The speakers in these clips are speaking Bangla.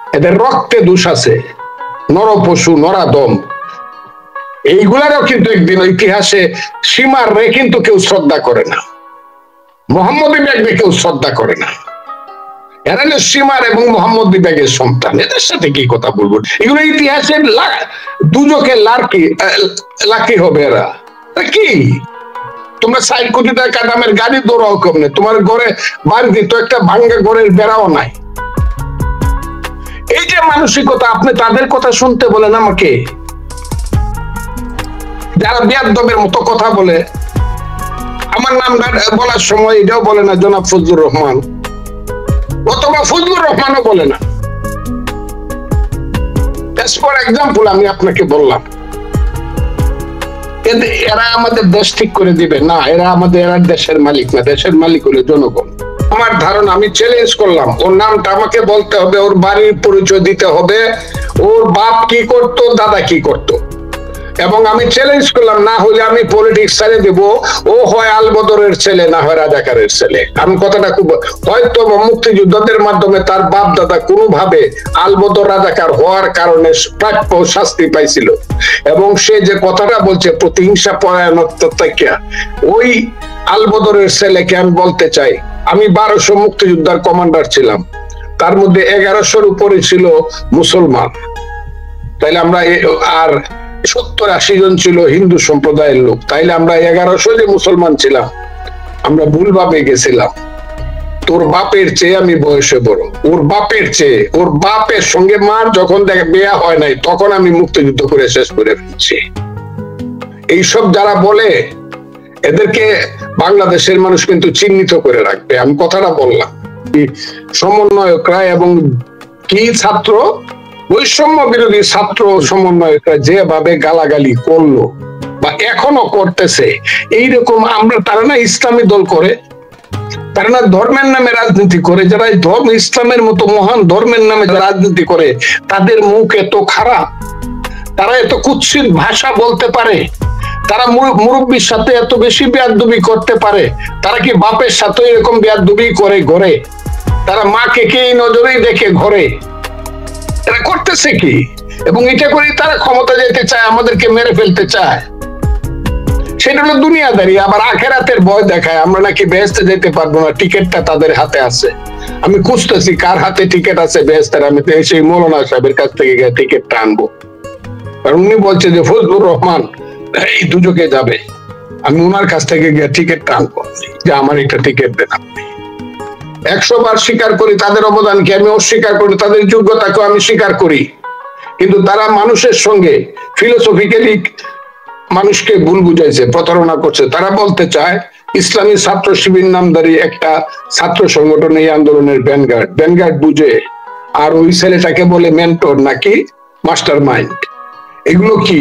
এদের রক্তে দোষ আছে, নরপশু নরাদম, এইগুলারও কিন্তু একদিন ইতিহাসে সীমার রে কিন্তু কেউ শ্রদ্ধা করে না, মোহাম্মদী ব্যাগকে কেউ শ্রদ্ধা করে না। এরা হলো সীমার এবং মোহাম্মদী ব্যাগের সন্তান, এদের সাথে কি কথা বলবো? এগুলো ইতিহাসের দুজকে লাকি হবে। এরা কি তোমরা 60 কোটি টাকা দামের গাড়ি দৌড়াও কমনে, তোমার ঘরে বাড়িতে তো একটা ভাঙ্গা ঘরের বেড়াও নাই। এই যে মানসিকতা, আপনি তাদের কথা শুনতে বলেন আমাকে, যারা বেয়াদবের মতো কথা বলে। আমার নাম বলার সময় এটাও বলে না জনাব ফজলুর রহমান, অথবা ফজলুর রহমানও বলে না। ফর এক্সাম্পল আমি আপনাকে বললাম, এরা আমাদের দেশ ঠিক করে দিবে না, এরা দেশের মালিক না, দেশের মালিক হলো জনগণ। আমার ধারণা, আমি চ্যালেঞ্জ করলাম, ওর নামটা আমাকে বলতে হবে, ওর বাড়ির পরিচয় দিতে হবে, ওর বাপ কি করতো, দাদা কি করতো, এবং আমি চ্যালেঞ্জ করলাম, না হলে আমি পলিটিক্স ছেড়ে দেব। ও হয় আলবদরের ছেলে, না হয় রাজাকারের ছেলে। আমি কথাটা খুব, হয়তো মুক্তিযুদ্ধের মাধ্যমে তার বাপ দাদা কোনোভাবে আলবদর রাজাকার হওয়ার কারণে প্রাপ্য শাস্তি পাইছিল, এবং সে যে কথাটা বলছে প্রতিহিংসা পরায়ণত্ব থেকে, ওই আলবদরের ছেলেকে আমি বলতে চাই, আমি 1200 মুক্তিযোদ্ধার কমান্ডার ছিলাম, তার মধ্যে 1100-র উপরে ছিল মুসলমান। তাইলে আমরা আর 70-80 জন ছিল হিন্দু সম্প্রদায়ের লোক, তাইলে আমরা 1100 যে মুসলমান ছিলাম, আমরা ভুলভাবে গেছিলাম। তোর বাপের চেয়ে আমি বয়সে বড়, ওর বাপের চেয়ে, ওর বাপের সঙ্গে মার যখন বিয়া হয় নাই, তখন আমি মুক্তিযুদ্ধ করে শেষ করে ফেলছি। এইসব যারা বলে, এদেরকে বাংলাদেশের মানুষ কিন্তু চিহ্নিত করে রাখবে। আমি কথাটা বললাম, সমন্বয়করা এবং কি ছাত্র, বৈষম্য বিরোধী ছাত্র সমন্বয়করা যেভাবে গালাগালি করলো বা এখনো করতেছে, এইরকম আমরা, তারা না ইসলামী দল করে, তারা না ধর্মের নামে রাজনীতি করে, যারা ধর্ম ইসলামের মতো মহান ধর্মের নামে রাজনীতি করে, তাদের মুখ এত খারাপ, তারা এত কুৎসিত ভাষা বলতে পারে, তারা মুরব্বীর সাথে এত বেশি বেয়াদবি করতে পারে, তারা কি বাপের সাথে এরকম বেয়াদবি করে ঘরে? তারা মাকে কে এই নজরেই দেখে ঘরে? এরা করতেছে কি? এবং এটা করে তারা ক্ষমতা যেতে চায়, আমাদেরকে মেরে ফেলতে চায়। সেটা হলো দুনিয়াদারি। আবার আখেরাতের ভয় দেখায়, আমরা নাকি বেহেশতে যেতে পারবো না, টিকিটটা তাদের হাতে আছে। আমি খুঁজতেছি কার হাতে টিকিট আছে বেহেশতের, আমি সেই মৌলানা সাহেবের কাছ থেকে গিয়ে টিকিটটা আনবো। কারণ উনি বলছে যে ফজলুর রহমান এই দুজকে যাবে, আমি উনার কাছ থেকে গিয়ে টিকিটটা আনবো, যে আমার একটা টিকিট দেন আপনি। 100 বার স্বীকার করি তাদের অবদানকে, আমি অস্বীকার করি তাদের যোগ্যতাকে, আমি স্বীকার করি, কিন্তু তারা মানুষের সঙ্গে ফিলোসফিক্যালি মানুষকে ভুল বুঝাইছে, প্রতারণা করছে। তারা বলতে চায় ইসলামী ছাত্র শিবির নামধারী একটা ছাত্র সংগঠন এই আন্দোলনের ভ্যানগার্ড বুঝে, আর ওই ছেলেটাকে বলে মেন্টর নাকি মাস্টার মাইন্ড। এগুলো কি?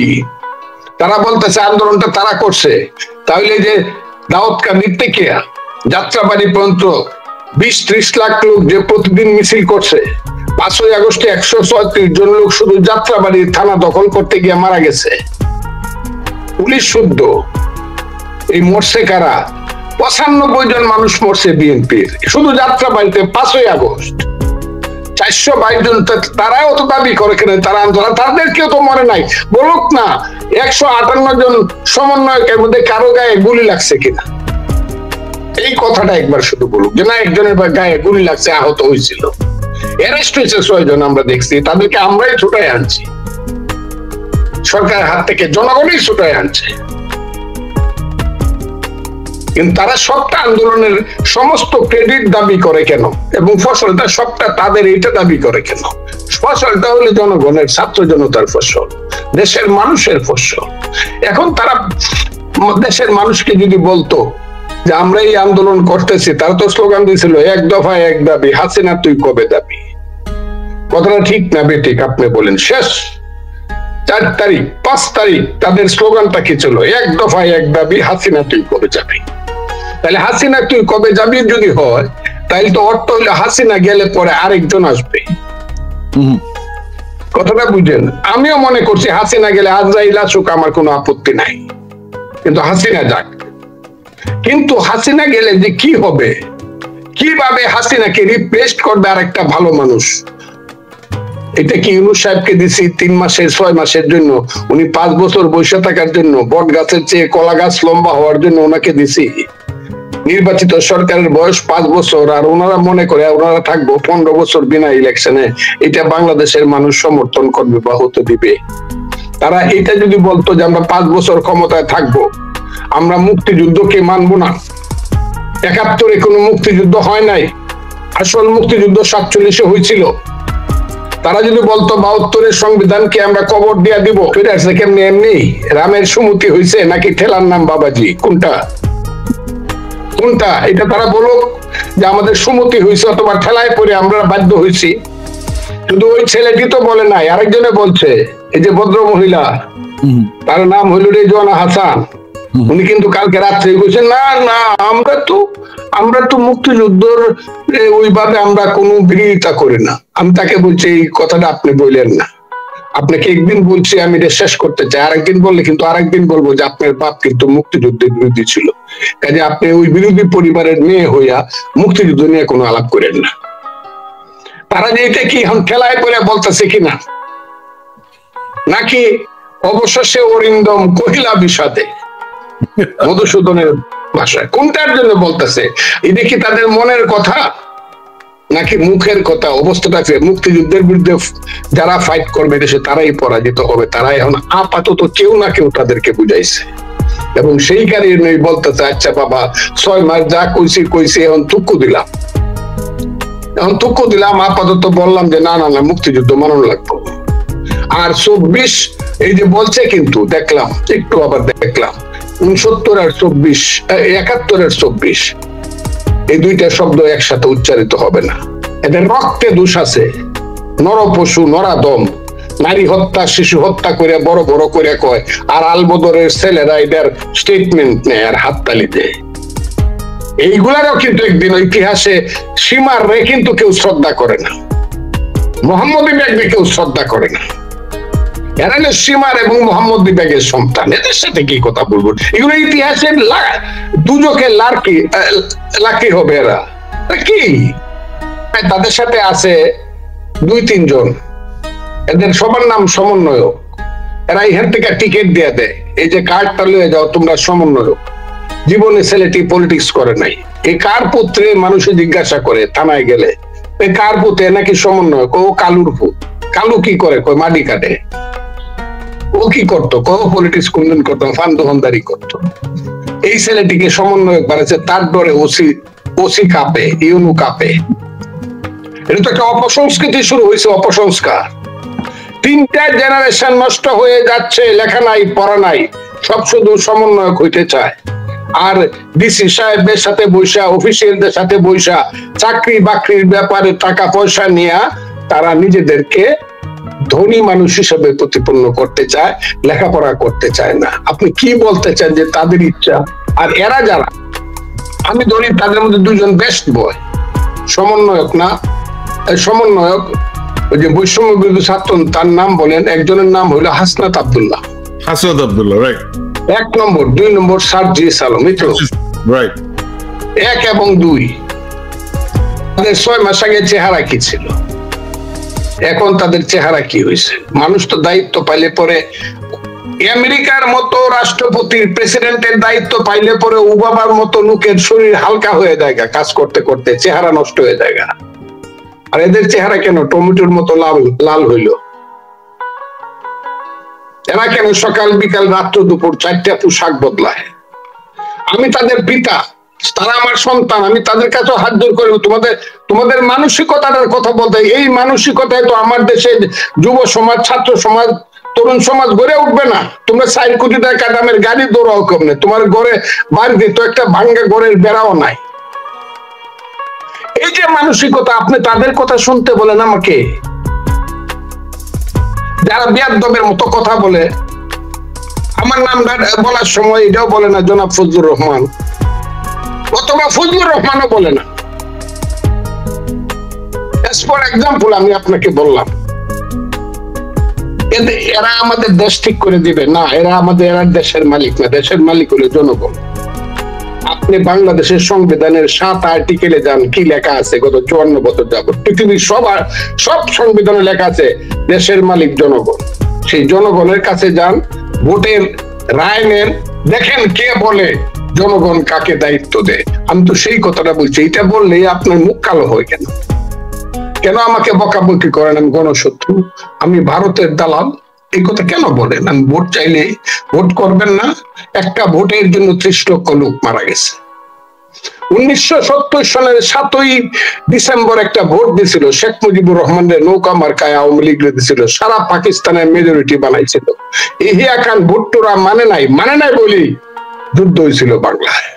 তারা বলতেছে আন্দোলনটা তারা করছে, তাহলে যে দাউদকান্দির থেকে যাত্রাবাড়ি পর্যন্ত 20-30 লাখ লোক যে প্রতিদিন মিছিল করছে, 5ই আগস্টে 136 জন লোক শুধু যাত্রাবাড়ির থানা দখল করতে গিয়ে মারা গেছে, পুলিশ শুদ্ধ। এই মরছে কারা? 95 জন মানুষ মরছে বিএনপির শুধু যাত্রাবাড়িতে 5ই আগস্ট। 422 জন, তারাও তো দাবি করে কেন তারা আন্দোলন, তাদের কেউ তো মরে নাই, বলুক না 158 জন সমন্বয়কের মধ্যে কারো গায়ে গুলি লাগছে কিনা, এই কথাটা একবার শুধু বলুক, যে না একজনের গায়ে গুলি লাগছে, আহত হয়েছিল। অ্যারেস্ট হয়েছে 6 জন, আমরা দেখছি, তাদেরকে আমরাই ছুটাই আনছি, সরকারের হাত থেকে জনগণই ছুটাই আনছে। কিন্তু তারা সবটা আন্দোলনের সমস্ত ক্রেডিট দাবি করে কেন, এবং ফসলটা সবটা তাদের এইটা দাবি করে কেন? ফসলটা হলে জনগণের, ছাত্র জনতার ফসল, দেশের মানুষের ফসল। এখন তারা দেশের মানুষকে যদি বলতো যে আমরা এই আন্দোলন করতেছি, তারা তো স্লোগান দিয়েছিল 1 দফায় 1 দাবি, হাসিনা তুই কবে দাবি। কথাটা ঠিক না বেঠিক আপনি বলেন? শেষ 4 তারিখ 5 তারিখ তাদের স্লোগানটা কি ছিল? 1 দফায় 1 দাবি, হাসিনা তুই কবে যাবি। তাহলে হাসিনা তুই কবে যাবি যদি হয়, তাহলে তো অর্থ হইলে হাসিনা গেলে পরে আরেকজন আসবে। কথাটা বুঝেন? আমিও মনে করছি হাসিনা গেলে আজরাইল আসুক, আমার কোনো আপত্তি নাই, কিন্তু হাসিনা যাক। কিন্তু হাসিনা গেলে যে কি হবে, কিভাবে হাসিনাকে রিপ্লেস করবে আর একটা ভালো মানুষ, এটা কি ইউনূস সাহেবকে দিছি 3 মাসের 6 মাসের জন্য? উনি 5 বছর বসে থাকার জন্য, বট গাছের চেয়ে কলা গাছ লম্বা হওয়ার জন্য ওনাকে দিছি? নির্বাচিত সরকারের বয়স 5 বছর, আর ওনারা মনে করে ওনারা থাকবো 15 বছর বিনা ইলেকশনে। এটা বাংলাদেশের মানুষ সমর্থন করবে বা হতে দিবে? তারা এটা যদি বলতো যে আমরা 5 বছর ক্ষমতায় থাকবো, আমরা মুক্তিযুদ্ধকে মানবো না, 71-এ কোনো মুক্তিযুদ্ধ হয় নাই, আসল মুক্তিযুদ্ধ 47-এ হয়েছিল, তারা যদি বলতো 72-এর সংবিধানকে আমরা কবর দিয়া দিব, ফিরে আসছে কেমনি? এমনি রামের সুমতি হয়েছে নাকি ঠেলার নাম বাবাজি? কোনটা? এটা তারা বলুক যে আমাদের সুমতি হয়েছে অথবা ঠেলায় পড়ে আমরা বাধ্য হয়েছি। শুধু ওই ছেলেটি তো বলে নাই, আরেকজনে বলছে, এই যে ভদ্র মহিলা, তার নাম হইল রেজওয়ানা হাসান, উনি কিন্তু কালকে রাত্রে বলছেন না না আমরা তো মুক্তিযুদ্ধর ওইভাবে আমরা কোনো বিরোধিতা করি না। আমি তাকে বলছি এই কথাটা আপনি বললেন না, আপনাকে একদিন বলছি আমি এটা শেষ করতে চাই, আরেকদিন বললে কিন্তু আরেকদিন বলবো যে আপনার বাপ কিন্তু মুক্তিযুদ্ধের বিরোধী ছিল, কাজে আপনি ওই বিরোধী পরিবারের মেয়ে হইয়া মুক্তিযুদ্ধ নিয়ে কোনো আলাপ করেন না। তারা যে এটা কি এখন খেলায় করে বলতেছে কিনা, নাকি অবশেষে অরিন্দম কহিলা বিষাদে মধুসূদনের ভাষায়, কোনটার জন্য বলতেছে? এটা কি তাদের মনের কথা নাকি মুখের কথা? অবস্থাটা মুক্তিযুদ্ধের বিরুদ্ধে যারা ফাইট করবে দেশে তারাই পরাজিত হবে, তারাই এখন আপাতত কেউ না কেউ তাদেরকে বুঝাইছে, এবং সেই কারণে বলতেছে আচ্ছা বাবা 6 মাস যা কইছি এখন তুক্কু দিলাম, আপাতত বললাম যে না না না মুক্তিযুদ্ধ মানন লাগবে। আর 24 এই যে বলছে, কিন্তু দেখলাম একটু আবার দেখলাম 69 আর 24, 71 আর 24 এই দুইটা শব্দ একসাথে উচ্চারিত হবে না, এদের রক্তে দোষ আছে। নরপশু নরাদম, নারী হত্যা শিশু হত্যা করে বড় বড় করে কয়, আর আলবদরের ছেলেরা এদের স্টেটমেন্ট নেয় আর হাততালি দেয়। এইগুলারও কিন্তু একদিন ইতিহাসে সীমার রে কিন্তু কেউ শ্রদ্ধা করে না, মোহাম্মদী ব্যাগকে কেউ শ্রদ্ধা করে না। এরা সীমার এবং মোহাম্মদী ব্যাগের সন্তান, এদের সাথে কি কথা বলবো? এগুলো ইতিহাসের দুজকে লাকি হবে। এরা কি তাদের সাথে আছে 2-3 জন, এদের সবার নাম সমন্বয়ক। এরা এখান থেকে টিকিট দিয়ে দেয়, এই যে কার্ডটা লয়ে যাও তোমরা সমন্বয়ক। জীবনে ছেলেটি পলিটিক্স করে নাই, এই কার পুত্রে মানুষে জিজ্ঞাসা করে থানায় গেলে, এই কার পুত্রে নাকি সমন্বয়ক, ও কালুর পুত। কালু কি করে? কয় মাটি কাটে। ও কি করতো? পলিটিক্স কোনদিন করতো? ফান্দোহনদারি করতো। এই ছেলেটিকে সমন্বয়ক বানাচ্ছে, তার ডরে ওসি কাঁপে, ইউনু কাঁপে। এটা তো একটা অপসংস্কৃতি শুরু হয়েছে, অপসংস্কার। 3টা জেনারেশন নষ্ট হয়ে যাচ্ছে, লেখা নাই পড়া নাই, সব শুধু সমন্বয়ক হইতে চায়। আর ডিসি সাহেবের সাথে বৈশা, অফিসিয়ালদের সাথে বৈশা, চাকরি বাকরির ব্যাপারে টাকা পয়সা নিয়ে তারা নিজেদেরকে ধনী মানুষ হিসেবে প্রতিপন্ন করতে চায়, লেখাপড়া করতে চায় না। আপনি কি বলতে চান যে তাদের ইচ্ছা? আর এরা যারা, আমি ধরি তাদের মধ্যে 2 জন বেস্ট বয়, সমন্বয়ক না, সমন্বয়ক ওই যে বৈষম্য বিরোধী ছাত্র, তার নাম বলেন, একজনের নাম হইলো হাসনাত আব্দুল্লাহ, রাইট, 1 নম্বর। 2 নম্বর সার্জিস আলম, রাইট। 1 এবং 2 তাদের 6 মাস আগে চেহারা কি ছিল, এখন তাদের চেহারা কি হয়েছে? মানুষ তো দায়িত্ব পাইলে পরে, আমেরিকার মতো রাষ্ট্রপতির প্রেসিডেন্টের দায়িত্ব পাইলে পরে ওবামার মতো লোকের শরীর হালকা হয়ে যায়, কাজ করতে করতে চেহারা নষ্ট হয়ে যায়। আর এদের চেহারা কেন টমেটোর মতো লাল হইল? এরা কেন সকাল বিকাল রাত্র দুপুর 4টা পোশাক বদলায়? আমি তাদের পিতা, তারা আমার সন্তান, আমি তাদের কাছে হাত জোর করে তোমাদের মানসিকতার কথা বলতে, এই মানসিকতায় তো আমার দেশে যুব সমাজ, ছাত্র সমাজ, তরুণ সমাজ গড়ে উঠবে না। তোমরা 4 কোটি টাকা দামের গাড়ি দৌড়াও কেমনে? তোমার ঘরে বাড়িতে তো একটা ভাঙ্গা ঘরের বেড়াও নাই। এই যে মানসিকতা, আপনি তাদের কথা শুনতে বলেন আমাকে, যারা বিয়াদবের মতো কথা বলে। আমার নাম বলার সময় এটাও বলে না জনাব ফজলুর রহমান, অথবা ফজলুর রহমানও বলে না। ফর এক্সাম্পল আমি আপনাকে বললাম, এরা আমাদের দেশ ঠিক করে দিবে না, এরা দেশের মালিক না, দেশের মালিক হলো জনগণ। আপনি বাংলাদেশের সংবিধানের 7 আর্টিকেলে যান, কি লেখা আছে গত 54 বছর যাবত পৃথিবীর সব সংবিধানে লেখা আছে দেশের মালিক জনগণ। সেই জনগণের কাছে যান, ভোটের রায় নেন, দেখেন কে বলে জনগণ কাকে দায়িত্ব দেয়। আমি তো সেই কথাটা বলছি। এটা বললেই আপনার মুখ কালো হয় কেন? কেন আমাকে বকাবকি করেন আমি গণশত্রু, আমি ভারতের দালাল? এই কথা কেন বলেন? আমি ভোট চাইলে ভোট করবেন না? একটা ভোটের জন্য 30 লক্ষ লোক মারা গেছে। 1970 সালের 7ই ডিসেম্বর একটা ভোট দিছিল, শেখ মুজিবুর রহমানের নৌকা মার্কায় আওয়ামী লীগ দিছিল, সারা পাকিস্তানের মেজরিটি বানাইছিল। ইহিয়া খান ভুট্টোরা মানে নাই বলি যুদ্ধ হয়েছিল বাংলায়।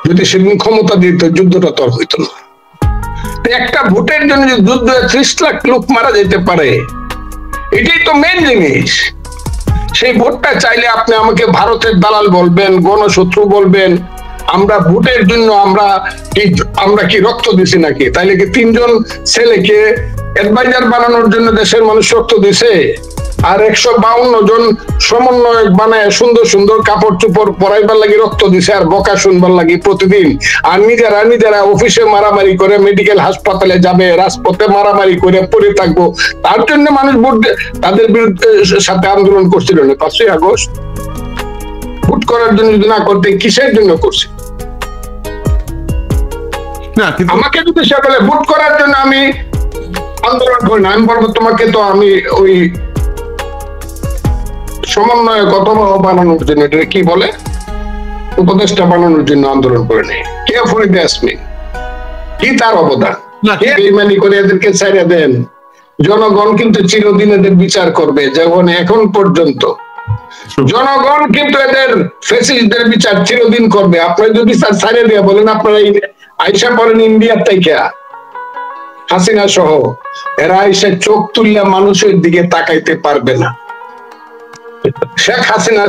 যদি সেদিন ক্ষমতা দিত যুদ্ধটা তো হইতো না। একটা ভোটের জন্য যদি যুদ্ধ 30 লাখ লোক মারা যেতে পারে, এটাই তো মেন জিনিস। সেই ভোটটা চাইলে আপনি আমাকে ভারতের দালাল বলবেন, গণশত্রু বলবেন। আমরা ভোটের জন্য আমরা কি রক্ত দিছি নাকি? তাইলে কি 3 জন ছেলেকে অ্যাডভাইজার বানানোর জন্য দেশের মানুষ রক্ত দিছে? আর 152 জন সমন্বয়ক বানায় সুন্দর সুন্দর কাপড় চোপড় পরাইবার লাগি রক্ত দিছে, আর বকা শুনবার লাগি প্রতিদিন। আর নিজেরা অফিসে মারামারি করে, মেডিকেল হাসপাতালে যাবে, রাজপথে মারামারি করে পড়ে থাকবো, তার জন্য মানুষ ভোট তাদের বিরুদ্ধে সাথে আন্দোলন করছিল না 5ই আগস্ট। ভোট করার জন্য যদি না করতে, কিসের জন্য করছে? আমাকে যদি সে বলে ভোট করার জন্য আমি আন্দোলন করি না, আমি বলবো তোমাকে তো আমি ওই সমন্বয় কত বানানোর জন্য, এটা কি বলে, উপদেষ্টা বানানোর জন্য আন্দোলন করে নেই। কে ফরিদে ইয়াসমিন, কি তার অবদান? কে বেঈমানি করে এদেরকে ছাইড়া দেন? জনগণ কিন্তু চিরদিন এদের বিচার করবে। যেমন এখন পর্যন্ত জনগণ কিন্তু এদের ফ্যাসিস্টদের বিচার চিরদিন করবে। আপনারা যদি বিচার ছাড়িয়ে দিয়ে বলেন আপনারা আইসা পড়েন ইন্ডিয়ার থেকে, হাসিনা সহ, এরা আইসা চোখ তুললে মানুষের দিকে তাকাইতে পারবে না। শেখ হাসিনা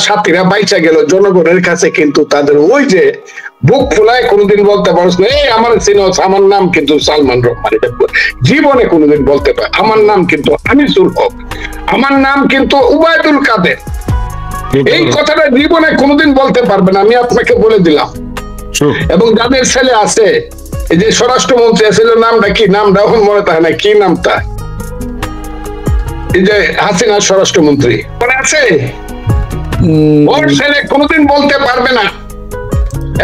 সাথীরা বাইচা গেল জনগণের কাছে, কিন্তু তাদের ওই যে বুক ফুলায় কোনোদিন বলতে পারছ না, এই আমার সিনোস, আমার নাম কিন্তু সালমান রহমান, জীবনে কোনোদিন বলতে পারে আমার নাম কিন্তু আনিসুল হক, আমার নাম কিন্তু উবায়দুল কাদের, এই কথাটা জীবনে কোনোদিন বলতে পারবে না। আমি আপনাকে বলে দিলাম। এবং যাদের ছেলে আছে, এই যে স্বরাষ্ট্রমন্ত্রী ছিল, নামটা কি, নামটা এখন মনে থাকে না, কি নামটা, এই যে হাসিনার স্বরাষ্ট্রমন্ত্রী মনে আছে? ওর ছেলে কোনোদিন বলতে পারবে না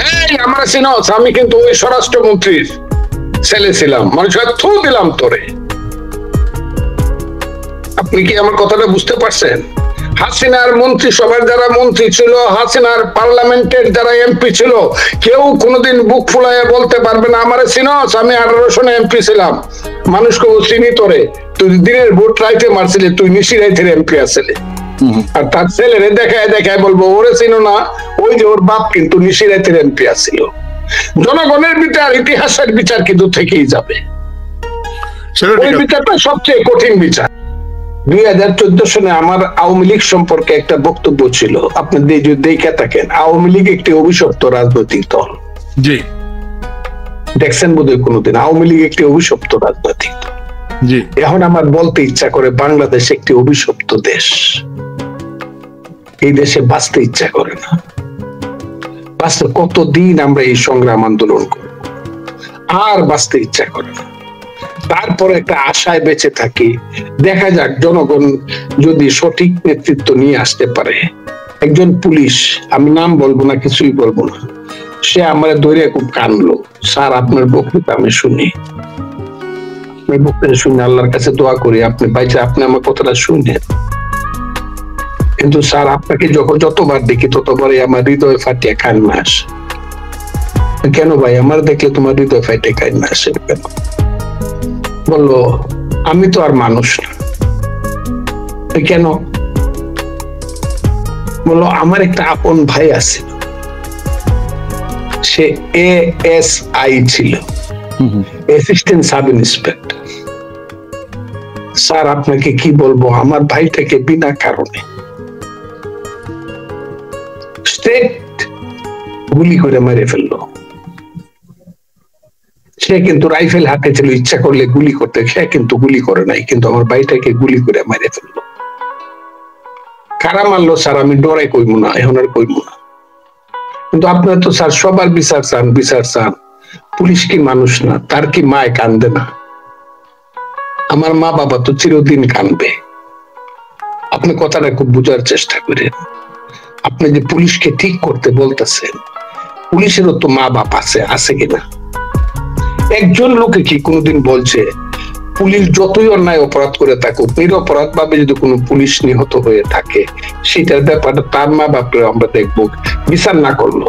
এই আমার সিনোস, আমি কিন্তু ওই স্বরাষ্ট্রমন্ত্রীর ছেলে ছিলাম, মানুষের থু দিলাম তোরে। আপনি কি আমার কথাটা বুঝতে পারছেন? হাসিনার মন্ত্রিসভার যারা মন্ত্রী ছিল, হাসিনার পার্লামেন্টের যারা এমপি ছিল, কেউ কোনোদিন বুক ফুলাইয়া বলতে পারবে না আমার সিনোস, আমি 18 সনে এমপি ছিলাম। মানুষকে চিনি তোরে, তুই দিনের ভোট রাইতে মারছিলি, তুই নিশি রাইতের এমপি আসলে। আর তার ছেলেরে দেখায় বলবো ওরে চিনো না, ওই যে ওর বাপ কিন্তু নিশি রাইতের এমপি আসছিল। জনগণের বিচার, ইতিহাসের বিচার কিন্তু থেকেই যাবে। ওই বিচারটা সবচেয়ে কঠিন বিচার। 2014 সনে আমার আওয়ামী লীগ সম্পর্কে একটা বক্তব্য ছিল, আপনি যদি দেখে থাকেন। আওয়ামী লীগ একটি অভিশপ্ত রাজনৈতিক দল। জি, দেখছেন বোধহয় কোনোদিন? আওয়ামী লীগ একটি অভিশপ্ত রাজনৈতিক দল। জি, এখন আমার বলতে ইচ্ছা করে বাংলাদেশ একটি অভিশপ্ত দেশ। এই দেশে বাঁচতে ইচ্ছা করে না। বাঁচতে কতদিন আমরা এই সংগ্রাম আন্দোলন করব, আর বাঁচতে ইচ্ছা করে না। তারপরে একটা আশায় বেঁচে থাকি, দেখা যাক জনগণ যদি সঠিক নেতৃত্ব নিয়ে আসতে পারে। একজন পুলিশ, আমি নাম বলবো না, কিছুই বলবো না, সে আমার ধরে খুব কানলো, স্যার আপনার বক্তৃতা আমি শুনি, আপনার বক্তৃতা শুনে আল্লাহর কাছে দোয়া করি আপনি বাইচা, আপনি আমার কথাটা শুনেন, কিন্তু স্যার আপনাকে যতবার দেখি ততবারই আমার হৃদয় ফাটিয়ে কান্না আসে। কেন ভাই, আমার দেখলে তোমার হৃদয় ফাটিয়ে কান্না আসে কেন? বললো আমি তো আর মানুষ না। কেন? বললো আমার একটা আপন ভাই আছে, সে ASI ছিল, অ্যাসিস্ট্যান্ট সাব ইন্সপেক্টর। স্যার আপনাকে কি বলবো, আমার ভাইটাকে বিনা কারণে স্ট্রেট গুলি করে মেরে ফেললো। সে কিন্তু রাইফেল হাতে ছিল, ইচ্ছা করলে গুলি করতে, সে কিন্তু গুলি করে নাই, কিন্তু আমার ভাইটাকে গুলি করে মেরে ফেললো। কারা মারলো স্যার আমি ডরাই কইব না, এখন আর কইব না। কিন্তু আপনারা তো স্যার সবার বিচার চান। পুলিশ কি মানুষ না? তার কি মায় কান্দে না? আমার মা বাবা তো চিরদিন কানবে। আপনি কথাটা খুব বোঝার চেষ্টা করেন। আপনি যে পুলিশকে ঠিক করতে বলতেছেন, পুলিশেরও তো মা বাপ আছে কিনা? একজন লোকে কি কোনোদিন বলছে পুলিশ যতই অন্যায় অপরাধ করে থাকুক, নিরপরাধ ভাবে যদি কোনো পুলিশ নিহত হয়ে থাকে, সেটার ব্যাপারটা তার মা বাপরে আমরা দেখবো বিচার না করলো?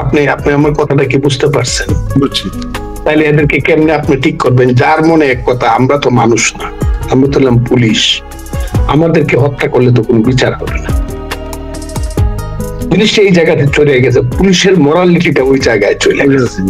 আপনি আমার কথাটা কি বুঝতে পারছেন? বুঝছি। তাইলে এদেরকে কেমনে আপনি ঠিক করবেন? যার মনে এক কথা, আমরা তো মানুষ না, আমরা তো হলাম পুলিশ, আমাদেরকে হত্যা করলে তো কোনো বিচার হবে না। জিনিসটা এই জায়গাতে চলে গেছে, পুলিশের মোরালিটিটা ওই জায়গায় চলে গেছে।